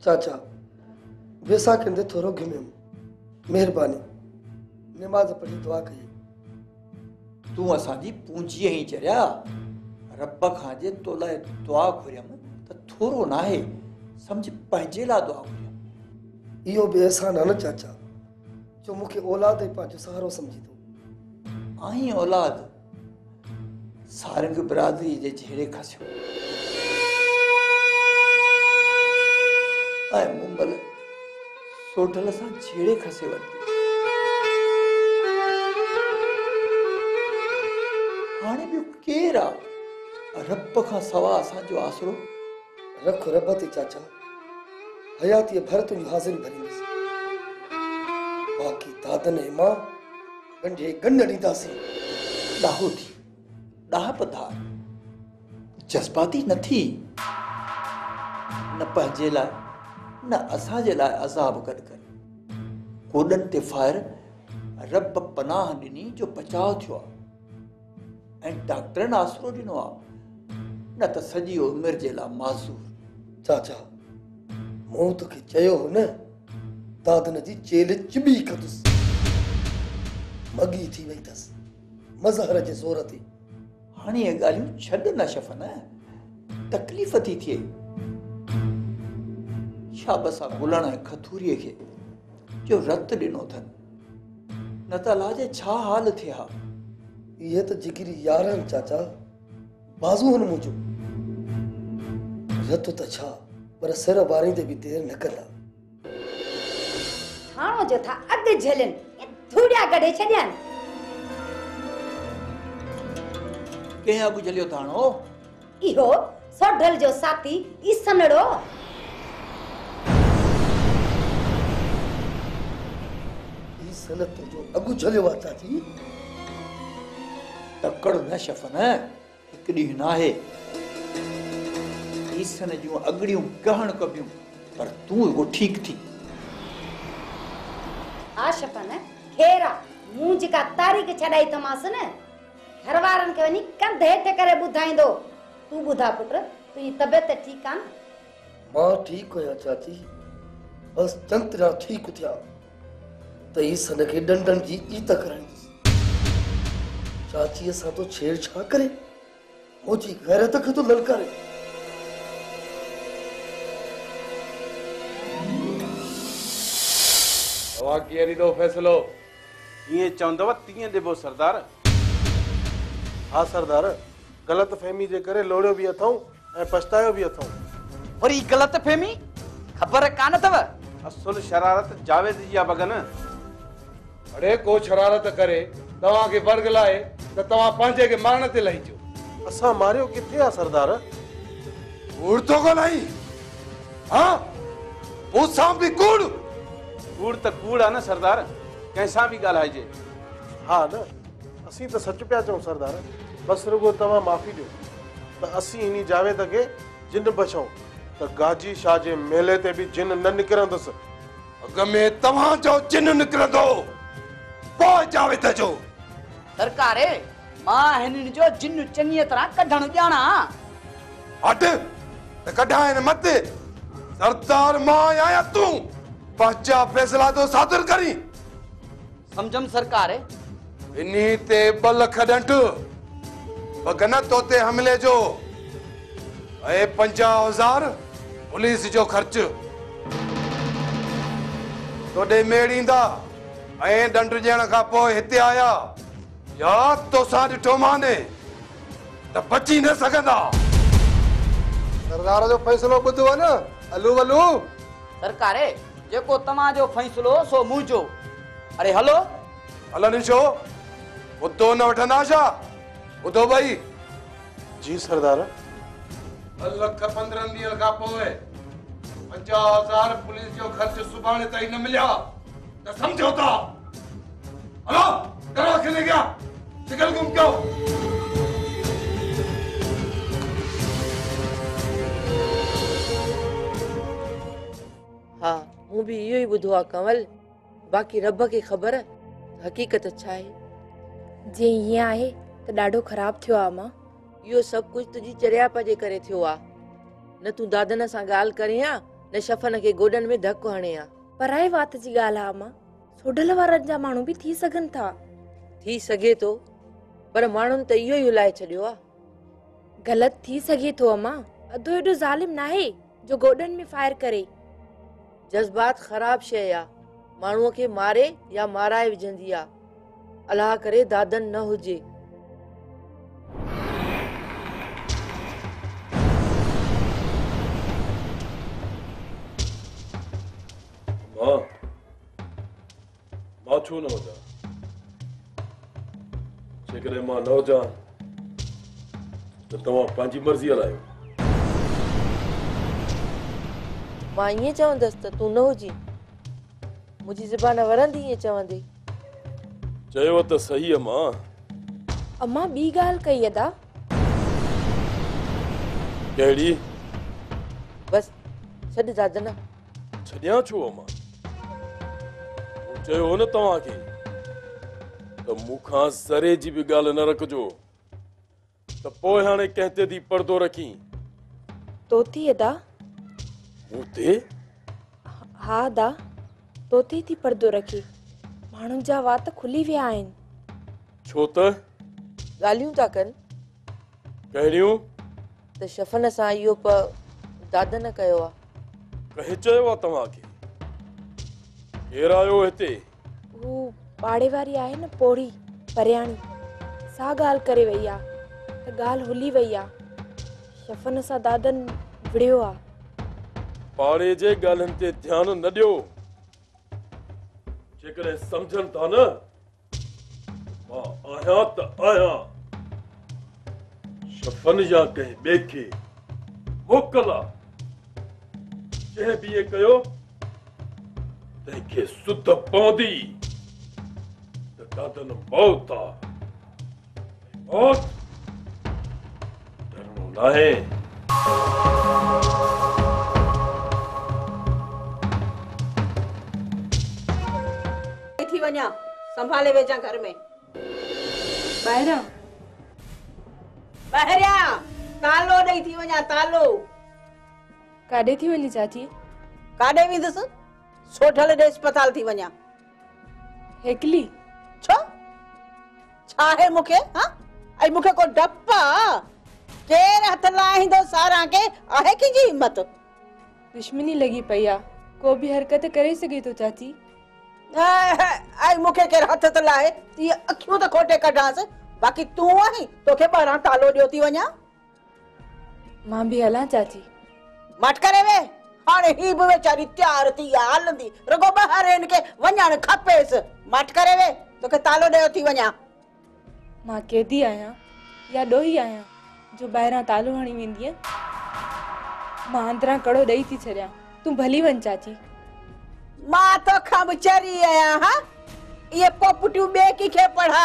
चाचा वेसा कंदे थोरो घुमियम मेहरबानी नमाज पढ़ी दुआ कई तू असांजी पूंजी ही चरिया रब खां जे तोला दुआ घुरियम त थोरो नाहे समझ पंहिंजे ला दुआ घुरियम इहो बि एहसान आहे न चाचा जो मूंखे औलाद ई पंहिंजो सहारो समझी थो आई औलाद सारंग बिरादरी जे झेड़े खसियो ऐं मुंबल सोढल सां झेड़े खसे वरिती हाणे ॿियो केरु आहे रब खां सवा असांजो आसरो रख रब ते चाचा हयातीअ भर तुंहिंजी हाज़िरी भरींदुसि बाक़ी दादन ऐं मां गंढे गंढ ॾींदासीं ॾाहो थी ॾाह पधार जज़्बाती न थी न पंहिंजे लाइ न असांजे लाइ अज़ाब गॾु कर गोॾनि ते फायर रब पनाह ॾिनी जो बचाव थियो आहे ऐं डॉक्टरनि आसरो ॾिनो आहे न त सॼी उमिरि जे लाइ माज़ूर चाचा मूं तोखे चयो हो न दादन जी चेल चिॿी कंदुसि मगी थी वई अथसि मज़हर जे ज़ोर ते हाणे इहे ॻाल्हियूं छॾ न शफ़न तकलीफ़ थी थिए छा बसा गुलण ऐं खथूरीअ खे जो रत ॾिनो अथनि न त लाजे छा हाल थिए हा इहे त जिगरी यार आहिनि चाचा बाज़ू आहिनि मुंहिंजो रत त छा पर सिर वारींदे बि देरि न कंदा थाणो जो था अॻु झलनि थोड़ा गॾे छॾियनि कंहिं अॻु झलियो थाणो इहो सोढल जो साथी ईसनड़ो ई सनत जो अॻु झलियो आहे चाची तकड़ न शफ़न हिकु ॾींहुं नाहे ईसन जूं अॻड़ियूं कहण कबियूं पर तूं उहो ठीकु थी आशपन खेरा मूं जेका तारीख़ छॾाई तमासि न घर वारनि खे वञी कंध हेठि करे ॿुधाईंदो तूं ॿुधा पुट तुंहिंजी तबियत ठीकु आहे न मां ठीकु आहियां चाची बसि चंतरा ठीकु थिया त ई सन खे डंडनि जी ईत कराईंदुसि चाचीअ सां तो छेड़ छा करे मुंहिंजी गैरत खे तो ललकारे तव्हां कीअं ॾींदो फ़ैसिलो ईअं चवंदव तीअं ॾिबो सरदार हाँ सरदार गलत फहमी जे करे लोड़ियो भी अथऊं ऐं पछतायो भी अथऊं वरी गलत फहमी खबर कान अथव असुल शरारत जावेद जी आहे बगन अड़े को शरारत करे तव्हांखे वर्ग लाए त तव्हां पंहिंजे खे मारण ते लहीजो असां मारियो किथे आहे सरदार कूड़ तो को नहीं हाँ मूंसां बि कूड़ कूड़ त कूड़ आहे न सरदार कंहिंसां बि ॻाल्हाइजे हाँ न असीं त सच पिया चऊं सरदार बसि रुगो तव्हां माफ़ी ॾियो त असीं इन्ही जावेद खे जिन बचूं त गाजी शाह जे मेले ते बि जिन न निकिरंदुसि अॻ में तव्हांजो जिन निकिरंदो पोइ जावेद जो सरकार मां हिननि जो जिन चङी तरह कढण ॼाणा हट त कढाइनि मत सरदार मां आहियां तूं पंहिंजा फैसला तो सादर करी समझम सरकार इन्ही ते बल खडंट बगन तोते हमले जो ऐं 50,000 पुलिस जो खर्च तोॾे मेड़ींदा ऐं डंड ॾियण खां पोइ हिते आया या तोसां ॾिठो माने त बची न सघंदा सरदार जो फ़ैसिलो ॿुधो न अलू वलू सरकार जेको तव्हांजो फ़ैसिलो सो मुंहिंजो अरे हलो हलनि छो ॿुधो न वठंदा छा ॿुधो भई जी सरदार 1,15 ॾींहं खां पोइ 50,000 पुलिस जो ख़र्च सुभाणे ताईं न मिलिया त समझो था हलो करो खिले गया सिगल गुम कयो हाँ मूं भी इहो ई ॿुधो आहे कंवल बाक़ी रब खे ख़बर हक़ीक़त छा आहे जे ईअं आहे त ॾाढो ख़राब थियो आहे मां इहो सभु कुझु तुंहिंजी चरियाप जे करे थियो आहे न तूं दादन सां ॻाल्हि करें हा न शफ़न खे गोॾनि में धकु हणे आ। पराए वात जी ॻाल्हि आहे अम्मा, सोडल वारनि जा माण्हू बि थी सघनि था। थी सघे थो, पर माण्हुनि त इहो ई उलाए छॾियो आ। ग़लति थी सघे थो अम्मा, अधो एॾो ज़ालिम नाहे जो गोॾनि में फायर करे। जज़्बात ख़राब शइ आ, माण्हूअ खे मारे या माराए विझंदी आ। अलाह करे दादन न हुजे। मां छो न हुजां? जेकॾहिं मां न हुजां त तव्हां पंहिंजी मर्ज़ी हलायो। मां ईअं चवंदसि त तूं न हुजी, मुंहिंजी ज़बान वरंदी ईअं चवंदे। चयो त सही आहे मां। अम्मा ॿी ॻाल्हि कई अदा। कहिड़ी? बस छॾ दादन। छॾियां छो अम्मा? चयो हो न तव्हांखे त मूंखां ज़रे जी बि ॻाल्हि न रखिजो, त पोइ हाणे कंहिं ते थी पर्दो रखी? तो थी अदा। मूं ते? हा अदा, तो थी पर्दो रखी। माण्हुनि जा वात खुली विया आहिनि। छो त? ॻाल्हियूं था कनि। कहिड़ियूं? त शफ़न सां इहो दादन कयो आ। कंहिं चयो आहे तव्हांखे? केरु आयो हिते? हू पाड़े वारी आहे न पोड़ी परियाणी, सा ॻाल्हि करे वई आ त ॻाल्हि हुली वई आ। शफ़न सां दादन विड़ियो आ। पाड़े जे ॻाल्हियुनि ते ध्यानु न ॾियो। जेकॾहिं सम्झनि था न, मां आहियां त आहियां। शफ़न या कंहिं ॿिए खे मोकल आहे। जंहिं बि इहे कयो तंहिंखे सुध पवंदी त दादन मौत आहे। मौत डरणो नाहे। थी वञा, संभाले वेजा घर में। ॿाहिरां ॿाहिरियां तालो ॾेई थी वञा, तालो। काॾे थी वञी चाची? काॾे वेंदसि? सोढल ॾे अस्पताल थी वञा। हेकली? छो? छा आहे मूंखे? हाँ? ऐं मूंखे को डप आहे? केरु हथ लाहींदो सारा के? आहे कंहिंजी हिम्मत? दुश्मनी लॻी पई आहे, को बि हरकत करे सघे थो चाची। ऐं मूंखे केरु हथ त लाहे, इहे अखियूं त खोटे कढांसि। बाक़ी तूं आहीं, तोखे ॿाहिरां तालो ॾियो थी वञा। मां बि हलां चाची? मट करे वे। हाणे ही बि वेचारी तयार थी आहे, हलंदी। रुगो ॿाहिरि हिनखे वञणु खपेसि। मट करे वे, तोखे तालो ॾियो थी वञा। मां कैदी आहियां या ॾोही आहियां जो ॿाहिरां तालो हणी वेंदी? मां अंदरां कड़ो ॾेई थी छॾियां, तूं भली वञ चाची। मां तोखां बि चरी आहियां। हा, इहे पोपटियूं ॿिए कंहिंखे पढ़ा।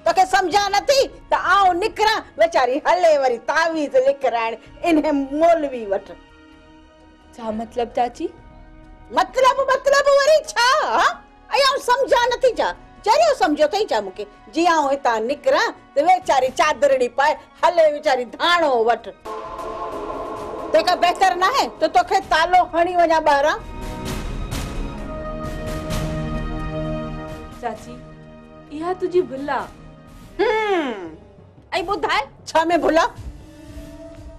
तोखे सम्झा नथी त आउं निकिरां? वेचारी हले वरी तावीज़ लिकराइण इन मौलवी वटि। छा मतलब चाची? मतलब वरी छा? ऐं आउं सम्झा नथी छा? चरियो सम्झो अथई छा मूंखे? जीअं आउं हितां निकिरां त वेचारी चादरड़ी पाए हले वेचारी धाणो वटि। तंहिंखां बहितर न आहे त तोखे तालो हणी वञा ॿाहिरां। चाची, इहा तुंहिंजी भुल आहे। ऐं ॿुधाए छा में भुल?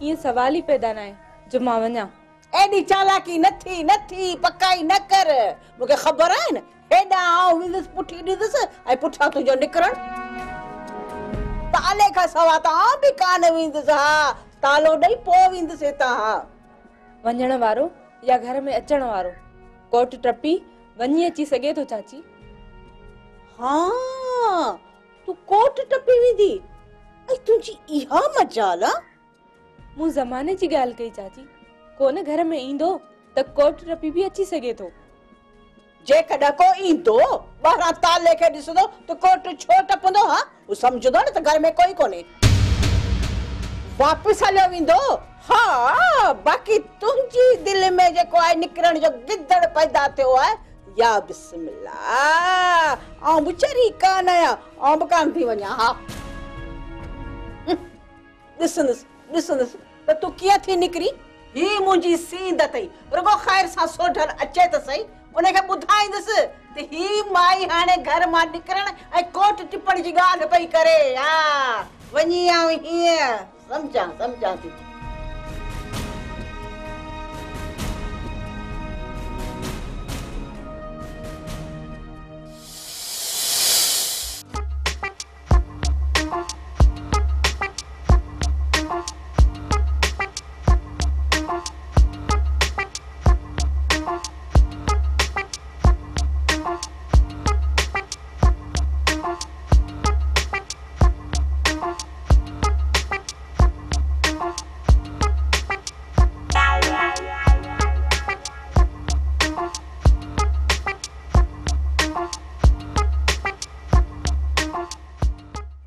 ईअं सवाल ई पैदा न आहे जो मां वञा। एॾी चालाकी नथी पकाई न कर। मूंखे ख़बर आहे न, हेॾां आउं वेंदसि पुठी ॾींदसि ऐं पुठियां तुंहिंजो निकिरण। ताले खां सवा त आउं बि कान वेंदसि। हा, तालो ॾेई पोइ वेंदसि हितां। हा, वञण वारो या घर में अचण वारो कोट टपी वञी अची सघे थो चाची। हाँ, तूं कोट टपी वेंदी? ऐं तुंहिंजी इहा मजाल आहे? मूं ज़माने जी ॻाल्हि कई चाची। कोन घर में ईंदो त कोट टपी बि अची सघे थो। जेकॾहिं को ईंदो ॿाहिरां ताले खे ॾिसंदो त कोट छो टपंदो? हा, हू सम्झंदो न त घर में कोई कोन्हे। वापसि हलियो वेंदो। हा, बाक़ी तुंहिंजी दिलि में जेको आहे निकिरण जो गिदड़ पैदा थियो आहे, या बिस्मिल्लाह, आउं बि चरी कान आहियां, आउं बि कान थी वञा। हा, ॾिसंदसि त तूं कीअं थी निकिरी। ही मुंहिंजी सींद अथई रुगो ख़ैर सां सोढल अचे त सही उनखे ॿुधाईंदसि त ही माई हाणे घर मां निकिरण ऐं कोट टिपण जी ॻाल्हि पई करे हा वञी आऊं हीअं सम्झां थी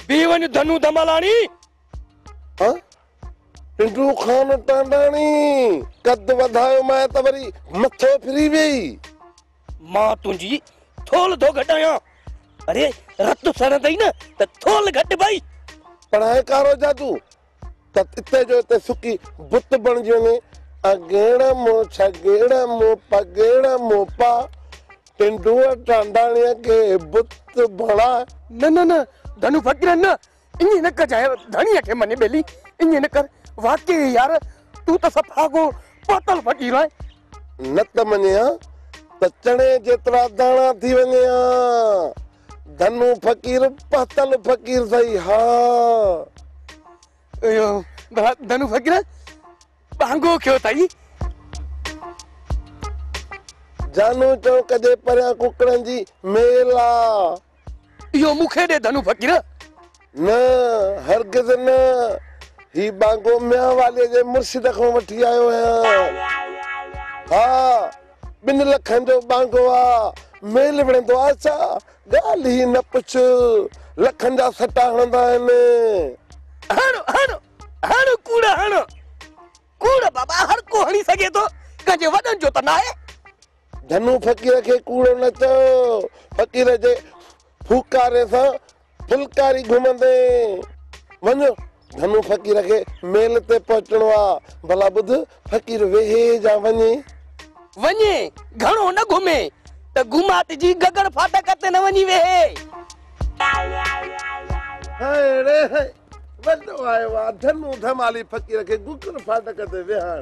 बीवन धनु धमालानी हाँ पिंटू खान टांडानी कद वधायो मैं त वरी मथो फिरी वई मां तुंजी थोल धो घटाया अरे रत सड़दई न त थोल घट भाई पढ़ाए कारो जादू त इते जो इते सुकी बुत बणजी वने अगेड़ा मो छगेड़ा मो पगेड़ा मो पा पिंटू टांडानी के बुत बणा न धनु फकीर न इन्हीं न कजाए धनिया के मने बेली इन्हीं न कर वाकई यार तू तो सफागो पतल फकीर है न त मनिया त चणे जेतरा दाना थी वनिया धनु फकीर पतल फकीर सही हा यो धनु फकीर बांगो क्यों ताई जानू चो कदे परया कुकड़न जी मेला यो मुखे दे धनु फकीर न हरगिज न ही बांगो म्या वाले जे मुर्शिद को वठी आयो है हा 2 लखन जो बांगो आ मेल वणंदो आचा गाल ही न पुछ लखन जा सटा हणंदा आहिनि हणो कूड़ा बाबा हर को हणी सके तो कंजे वडन जो त ना है धनु फकीर के कूड़ो न चो फकीर जे फुकारे सा फुलकारी घुमंदे वञो धनु फकीर के मेल ते पहुचणो आ भला बुध फकीर वेहे जा वञे घणो न घुमे त घुमात जी गगड़ फाटक ते न वञी वेहे हाय रे वॾो आयो आ धनु धमाली फकीर के गुगड़ फाटक ते वेहाण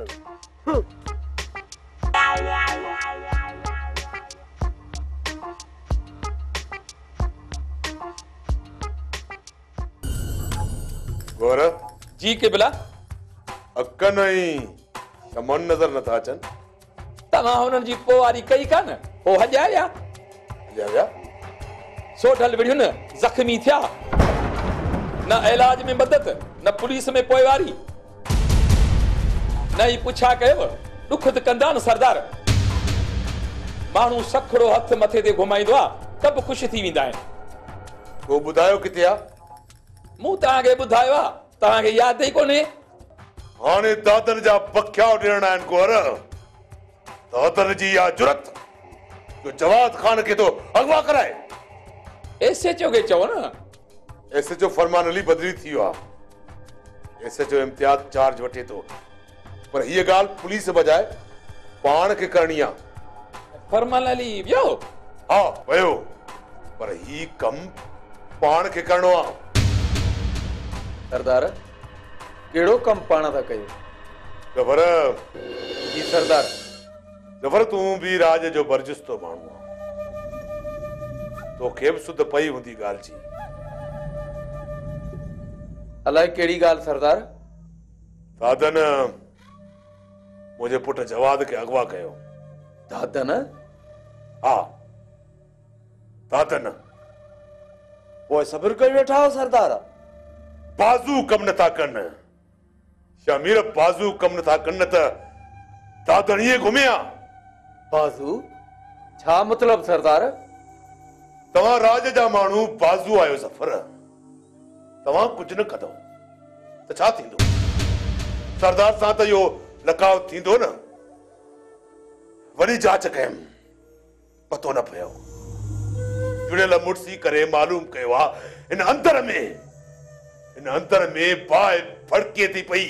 गोरा जी के बिला अक्क नहीं मन नजर न था अचन तमा हुनन जी पोवारी कई कान हो हजाया सोढल विढ़ियुन जख्मी थिया न इलाज में मदद न पुलिस में पोइवारी न ही पुछा कयो दुख त कंदा न सरदार माण्हू सखड़ो हथ मथे ते घुमाईंदो आ तब खुश थी वेंदा आहिनि को ॿुधायो किथे आ मूं तव्हांखे ॿुधायो आ तव्हांखे यादि ई कोन्हे हाणे दादन जा बख्या ॾियणा आहिनि गोर दादन जी इहा जुरत जो जवाद खान खे तो अगवा कराए एसएचओ खे चओ न एसएचओ फरमान अली बदली थी वियो आहे एसएचओ इम्तियाज चार्ज वठे थो पर हीअ ॻाल्हि पुलिस बजाए पाण खे करणी आहे फरमान अली वियो हा वियो पर ही कम पाण खे करणो आहे सरदार केड़ो कम पाना था कयो जबर जी सरदार जबर तू भी राज जो बरजस्तो माण्हू तो के सुध पई हुंदी गाल जी अलाए केड़ी गाल सरदार दादन मुझे पुट जवाद के अगवा कयो दादन हा दादन वो सब्र कर बैठा हो सरदार बाजू कम नथा कन शमीर बाजू कम नथा कन त दादन ये घुमिया बाजू छा मतलब सरदार तवा राज जा माण्हू बाजू आयो सफर तवा कुछ न कदो त छा थींदो सरदार सां त यो लकाव थींदो न वरी जांच कयम पतो न पियो जुड़ियल मुड़सी करे मालूम कयो आ इन अंदर में बाहि फड़के थी पई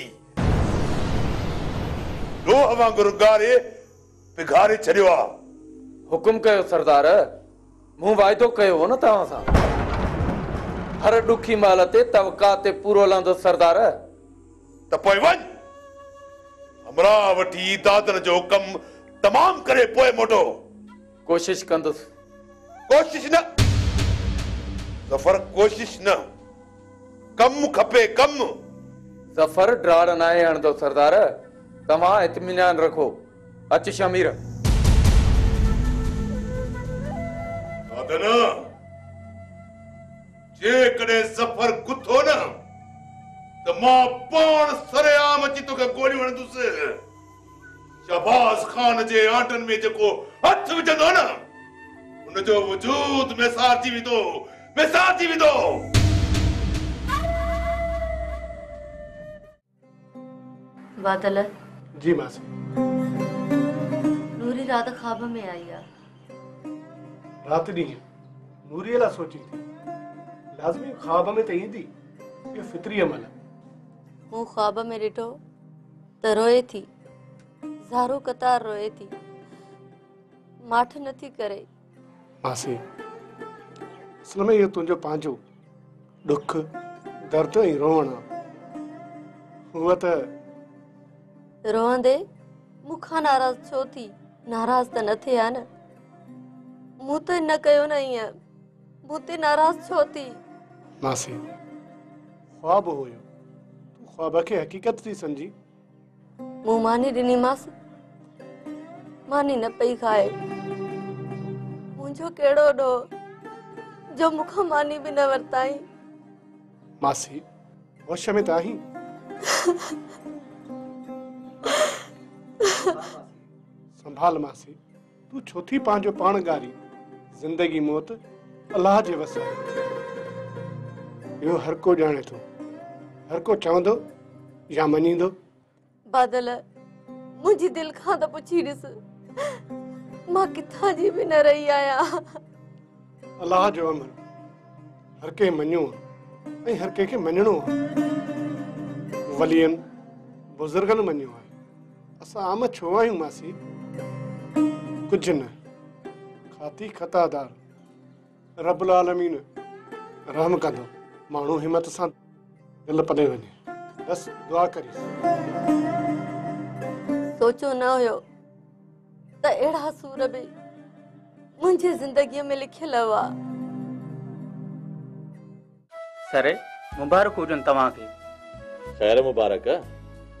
लोह वांगुरु ॻारे पिघारे छॾियो आहे। हुकुम कयो सरदार, मूं वाइदो कयो हो न तव्हां सां। हर ॾुखी महिल ते तवका ते पूरो लहंदो सरदार। त पोइ वञ, हमरा वठी दादन जो कम तमाम करे पोइ मोटो। कोशिश कंदुसि। कोशिश न ज़फर, कोशिश न, कम खपे कम। ज़फर ड्राड़ नाहे हणंदो सरदार, तव्हां इत्मीनान रखो। अच शमीर। दादन, जेकॾहिं ज़फर गुथो न त मां पाण सरेआम अची तोखे गोली हणंदुसि। शहबाज़ ख़ान जे आंटनि में जेको हथ विझंदो न, उनजो वजूद मिसार थी वेंदो, मिसार थी वेंदो। बादल जी मासी। नूरी रात ख्वाब में आई है। रात ॾींहुं नूरीअ लाइ सोची थी, लाज़मी ख्वाब में त ईंदी, इहो फितरी अमल आहे। मूं ख्वाब में ॾिठो त रोए थी, ज़ारू कतार रोए थी, माठ नथी करे। मासी, असल में इहो तुंहिंजो पंहिंजो ॾुख, दर्द ऐं रोअण आहे। हूअ त रोअंदे मूंखां नाराज़ छो थी? नाराज़ त न थिए हा न। मूं त न कयो न ईअं, मूं ते नाराज़ छो थी? मासी, ख्वाब हुयो, तूं ख्वाब खे हक़ीक़त थी सम्झी। मूं मानी ॾिनीमांसि, मानी न पई खाए। मुंहिंजो कहिड़ो ॾोह जो मूंखां मानी बि न वरिताई। मासी, होश में त आहीं? संभाल मासी, तूं छो थी पंहिंजो पाण ॻारी? ज़िंदगी मौत अलाह जे वस आहे। इहो हर को ॼाणे थो, हर को चवंदो या मञींदो। बादल, मुंहिंजी दिलि खां त पुछी ॾिस, मां किथां जी बि न रही आहियां। अलाह जो अमर हर के मञियो ऐं हर कंहिंखे मञणो आहे। वलियनि बुज़ुर्गनि मञियो आहे, असां आम छो आहियूं मासी? कुझु न, खाती खतादार रब्बुल आलमीन रहम कंदो, माण्हू हिमत सां दिलि पले वञे। बस दुआ करीस। सोचो न हुयो त अहिड़ा सूर बि मुंहिंजी ज़िंदगीअ में लिखियल हुआ। सरे, मुबारक हुजनि तव्हांखे। ख़ैर मुबारक,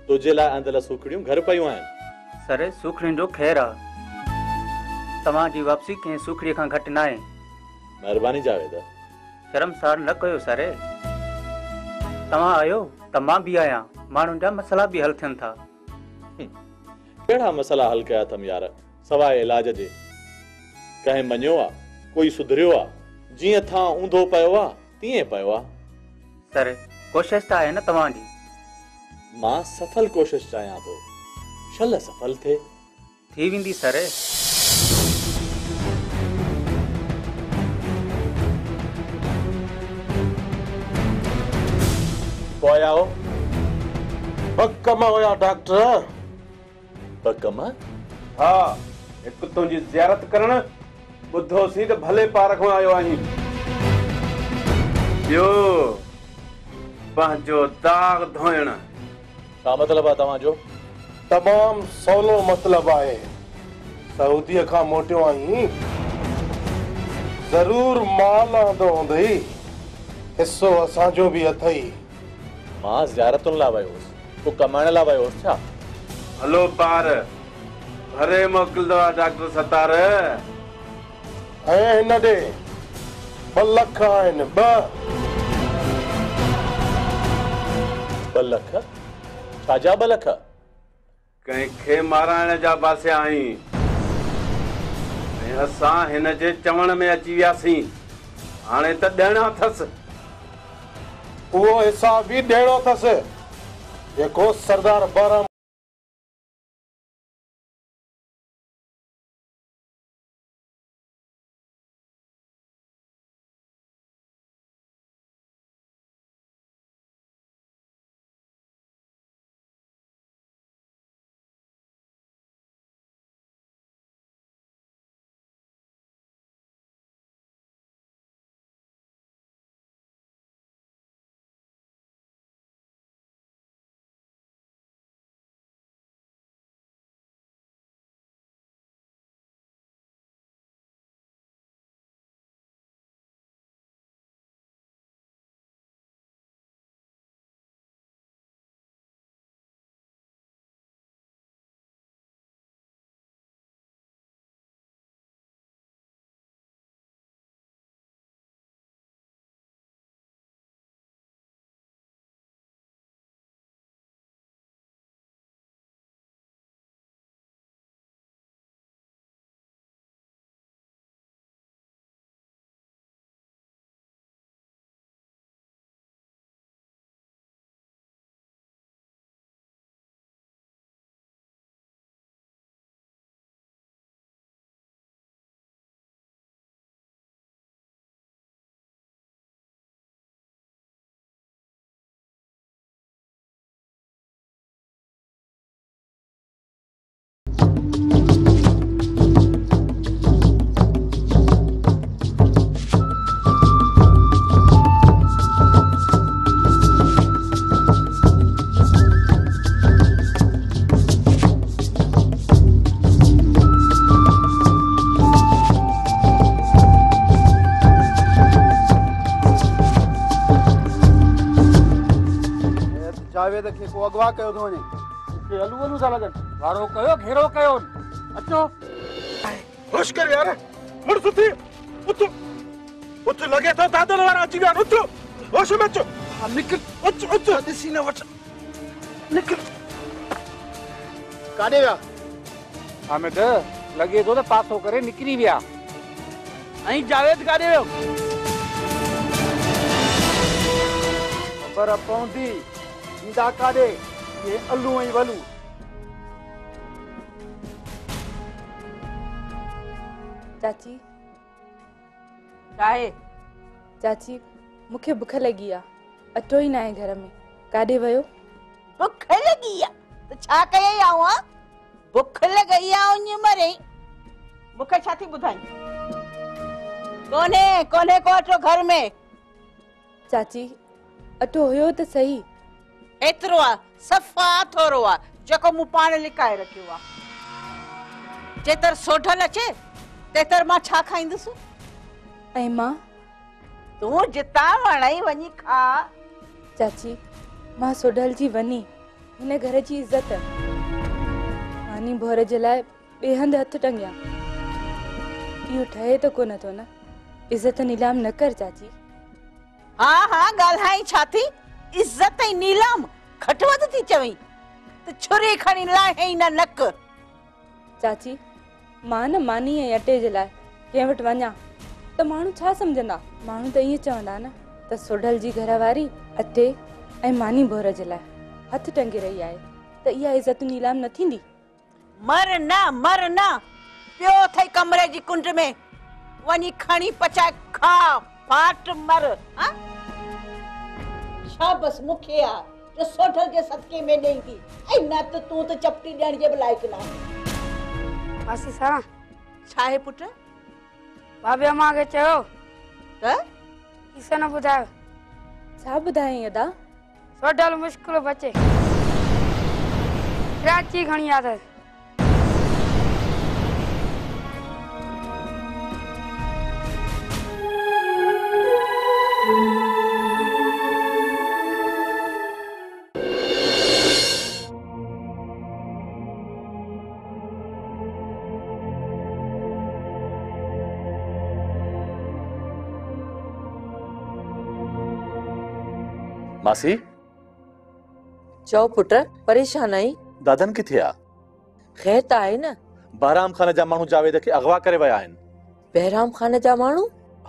तुंहिंजे लाइ आंदल सुखड़ियूं घर पयूं आहिनि। सरे, सुखड़ियुनि जो ख़ैर आहे। तव्हांजी वापसी कंहिं सुखड़ीअ खां घटि न आहे। महिरबानी जावेद। शर्मसार न कयो सरे। तव्हां आयो त मां बि आहियां, माण्हुनि जा मसला बि हल थियनि था। कहिड़ा मसला हल कया अथमि यार, सवाइ इलाज जे? कंहिं मञियो आहे, कोई सुधरियो आहे, जीअं थां ऊंधो पियो आहे तीअं पियो आहे। सरे, कोशिश त आहे न तव्हांजी। मां सफल कोशिश चाहियां थो, शल सफल थिए। थी वेंदी सरे। पोइ आओ। कम हुया डॉक्टर। कम? हा, हिकु तुंहिंजी ज़ियारत करण ॿुधोसीं त भले पार खां आयो आहीं। ॿियो पंहिंजो दाग धोइण। छा मतिलबु आहे तव्हांजो? तमामु सवलो मतिलबु आहे। सऊदीअ खां मोटियो आहीं, ज़रूर माल आंदो हूंदई, हिसो असांजो बि अथई। मां ज़ियारतुनि लाइ वियो हुउसि, तूं कमाइण लाइ वियो हुउसि छा? हलो पार भरे मोकिलींदो आहे डॉक्टर सतार। ऐं हिन ॾे 2 लख आहिनि। 2 लख? छाजा 2 लख? कंहिंखे माराइण जा बासिया आहीं। ऐं असां हिन जे चवण में अची वियासीं, हाणे त ॾियणा अथसि। उहो हिसाब बि ॾियणो अथसि जेको सरदार बाराम जावेद खे को अगवा कयो थो वञे मूंखे अलू अलू था लॻनि वारो कयो घेरो कयो अचो होश कर यार मुड़ सुठी उठ उठ लगे तो दादर वारा अची विया उठ होश में अचो निकल उठ उठ ॾिसी न वठ निकल काॾे विया हामिद लॻे थो त पासो करे निकिरी विया ऐं जावेद काॾे वियो ख़बर पवंदी ईंदा काॾे ये अलू ऐं वलू चाची काहे चाची मूंखे बुख लगी आहे अटो ई न आहे घर में काॾे वियो बुख लगी आहे त छा कयई आऊं हा बुख लॻई आहे उन मरे मूंखे छा थी ॿुधाई कोने कोने को अटो घर में चाची अटो हुयो त सही एतिरो आहे सफ़ा थोरो आहे जेको मूं पाण लिकाए रखियो आहे जेतर सोढल अचे तेतर मां छा खाईंदुसि ऐं मां तूं जितां वणई वञी खा चाची मां सोढल जी वनी हिन घर जी इज़त मानी भोर जे लाइ ॿिए हंधि हथ टंगिया इहो ठहे त कोन थो न इज़त नीलाम न कर चाची हा हा ॻाल्हाई छा थी इज़त ऐं नीलाम घटि वधि थी चवई त छुरी खणी लाहे न नक चाची मां न मानी ऐं अटे जे लाइ कंहिं वटि वञा त माण्हू छा सम्झंदा माण्हू त ईअं चवंदा न त सोढल जी घरवारी अटे ऐं मानी भोर जे लाइ हथ टंगे रही आहे त इहा इज़त नीलाम न थींदी मर न पियो अथई कमरे जी कुंड में वञी खणी पचाए खा फाट मर शाबस मूंखे आ जो सोढल जे सदके में ॾेई थी ऐं न त तूं त चपटी ॾियण जे बि लाइक़ न मासी सां छा आहे पुट भाभी अम्मा खे चयो त किसे न ॿुधायो छा ॿुधायईं अदा सोढल मुश्किल बचे कराची खणी आ अथसि मासी चओ पुट परेशान आई दादन किथे आ ख़ैर त आहे न बहराम खान जा माण्हू जावेद खे अगवा करे विया आहिनि बहराम खान जा माण्हू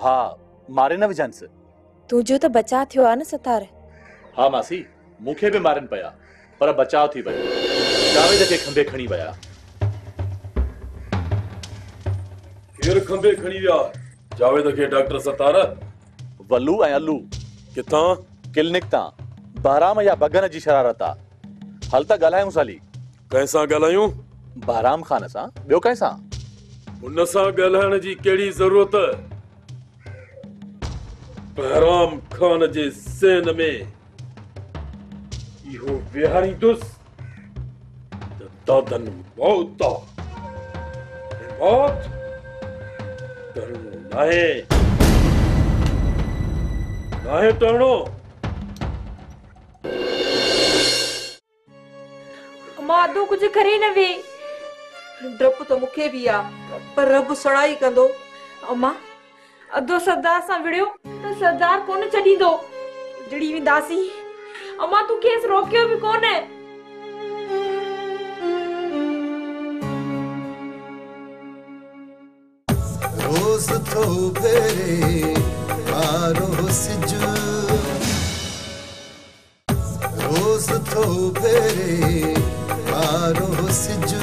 हा मारे न विझांसि तुंहिंजो त बचा थियो आहे न सतार हा मासी मूंखे बि मारनि पिया पर बचाव थी वियो जावेद खे खंबे खणी विया केर खंबे खणी विया जावेद खे डॉक्टर सतार वल्लू ऐं अल्लू किथां क्लिनिक तां बहराम या बगन जी शरारत आ हल त ॻाल्हायूं साली कंहिंसां ॻाल्हायूं बहराम खान सां ॿियो कंहिंसां उन सां ॻाल्हाइण जी कहिड़ी ज़रूरत बहराम खान जे सेन में इहो विहारींदुसि त दादन मौत मौत करणो नाहे टरणो माधू कुछ करे न वे डप तो मूंखे भी आ पर रब सड़ाई कंदो अम्मा अधो सरदार सां विड़ियो त सरदार कोन छॾींदो जड़ी वेंदासी अम्मा तू केस रोकियो भी कोने रोज तो बेरे मारो सिजु रोज तो बेरे मारो सिजु